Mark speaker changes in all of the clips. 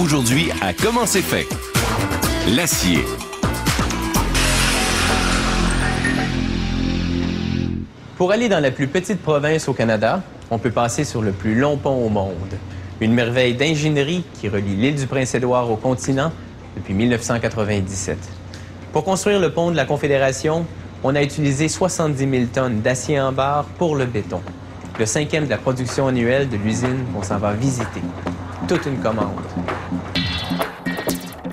Speaker 1: Aujourd'hui, à Comment c'est fait? L'acier.
Speaker 2: Pour aller dans la plus petite province au Canada, on peut passer sur le plus long pont au monde. Une merveille d'ingénierie qui relie l'île du Prince-Édouard au continent depuis 1997. Pour construire le pont de la Confédération, on a utilisé 70 000 tonnes d'acier en barre pour le béton. Le 5e de la production annuelle de l'usine qu'on s'en va visiter. Toute une commande.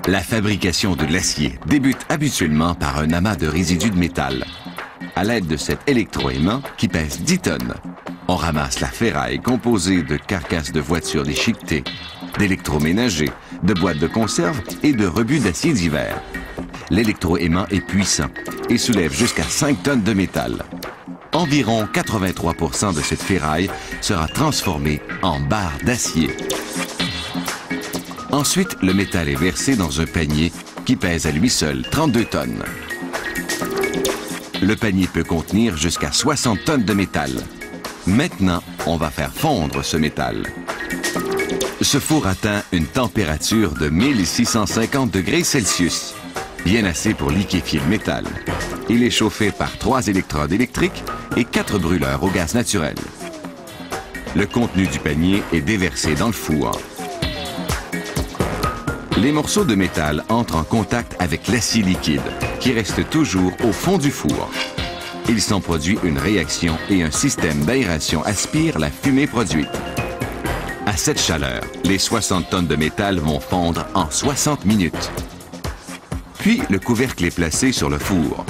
Speaker 1: La fabrication de l'acier débute habituellement par un amas de résidus de métal. À l'aide de cet électroaimant qui pèse 10 tonnes, on ramasse la ferraille composée de carcasses de voitures déchiquetées, d'électroménagers, de boîtes de conserve et de rebuts d'acier divers. L'électroaimant est puissant et soulève jusqu'à 5 tonnes de métal. Environ 83% de cette ferraille sera transformée en barres d'acier. Ensuite, le métal est versé dans un panier qui pèse à lui seul 32 tonnes. Le panier peut contenir jusqu'à 60 tonnes de métal. Maintenant, on va faire fondre ce métal. Ce four atteint une température de 1650 degrés Celsius, bien assez pour liquéfier le métal. Il est chauffé par 3 électrodes électriques et 4 brûleurs au gaz naturel. Le contenu du panier est déversé dans le four. Les morceaux de métal entrent en contact avec l'acier liquide, qui reste toujours au fond du four. Il s'en produit une réaction et un système d'aération aspire la fumée produite. À cette chaleur, les 60 tonnes de métal vont fondre en 60 minutes. Puis, le couvercle est placé sur le four.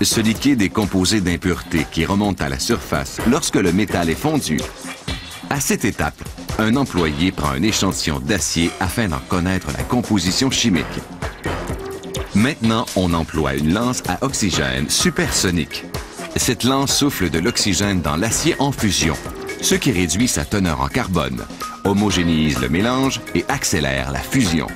Speaker 1: Ce liquide est composé d'impuretés qui remontent à la surface lorsque le métal est fondu. À cette étape, un employé prend un échantillon d'acier afin d'en connaître la composition chimique. Maintenant, on emploie une lance à oxygène supersonique. Cette lance souffle de l'oxygène dans l'acier en fusion, ce qui réduit sa teneur en carbone, homogénéise le mélange et accélère la fusion.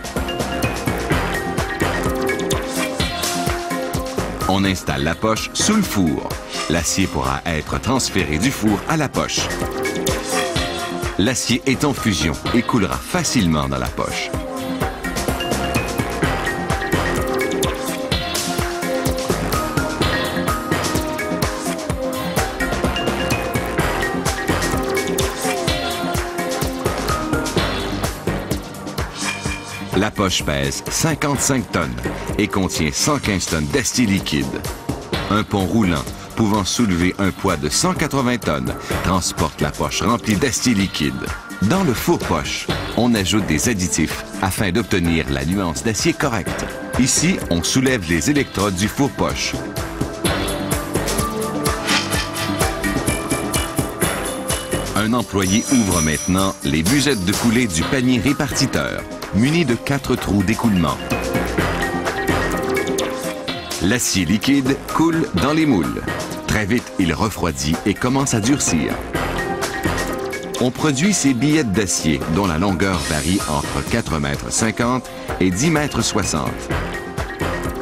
Speaker 1: On installe la poche sous le four. L'acier pourra être transféré du four à la poche. L'acier est en fusion et coulera facilement dans la poche. La poche pèse 55 tonnes et contient 115 tonnes d'acier liquide. Un pont roulant pouvant soulever un poids de 180 tonnes, transporte la poche remplie d'acier liquide. Dans le four-poche, on ajoute des additifs afin d'obtenir la nuance d'acier correcte. Ici, on soulève les électrodes du four-poche. Un employé ouvre maintenant les busettes de coulée du panier répartiteur, muni de 4 trous d'écoulement. L'acier liquide coule dans les moules. Très vite, il refroidit et commence à durcir. On produit ces billettes d'acier dont la longueur varie entre 4,50 m et 10,60 m.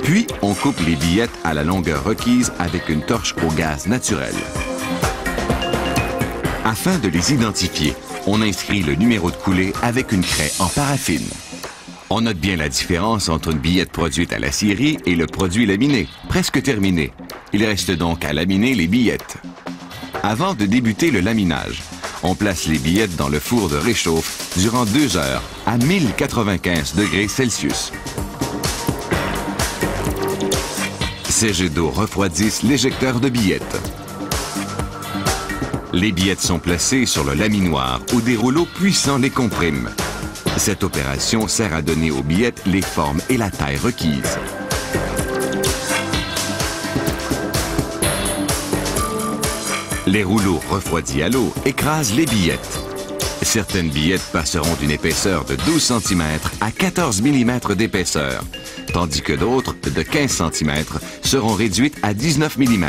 Speaker 1: Puis, on coupe les billettes à la longueur requise avec une torche au gaz naturel. Afin de les identifier, on inscrit le numéro de coulée avec une craie en paraffine. On note bien la différence entre une billette produite à l'acierie et le produit laminé, presque terminé. Il reste donc à laminer les billettes. Avant de débuter le laminage, on place les billettes dans le four de réchauffe durant 2 heures à 1095 degrés Celsius. Ces jets d'eau refroidissent l'éjecteur de billettes. Les billettes sont placées sur le laminoir où des rouleaux puissants les compriment. Cette opération sert à donner aux billettes les formes et la taille requises. Les rouleaux refroidis à l'eau écrasent les billettes. Certaines billettes passeront d'une épaisseur de 12 cm à 14 mm d'épaisseur, tandis que d'autres, de 15 cm, seront réduites à 19 mm.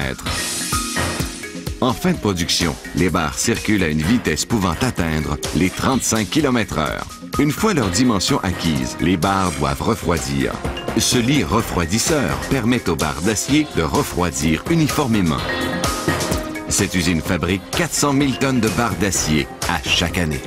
Speaker 1: En fin de production, les barres circulent à une vitesse pouvant atteindre les 35 km/h. Une fois leur dimension acquise, les barres doivent refroidir. Ce lit refroidisseur permet aux barres d'acier de refroidir uniformément. Cette usine fabrique 400 000 tonnes de barres d'acier à chaque année.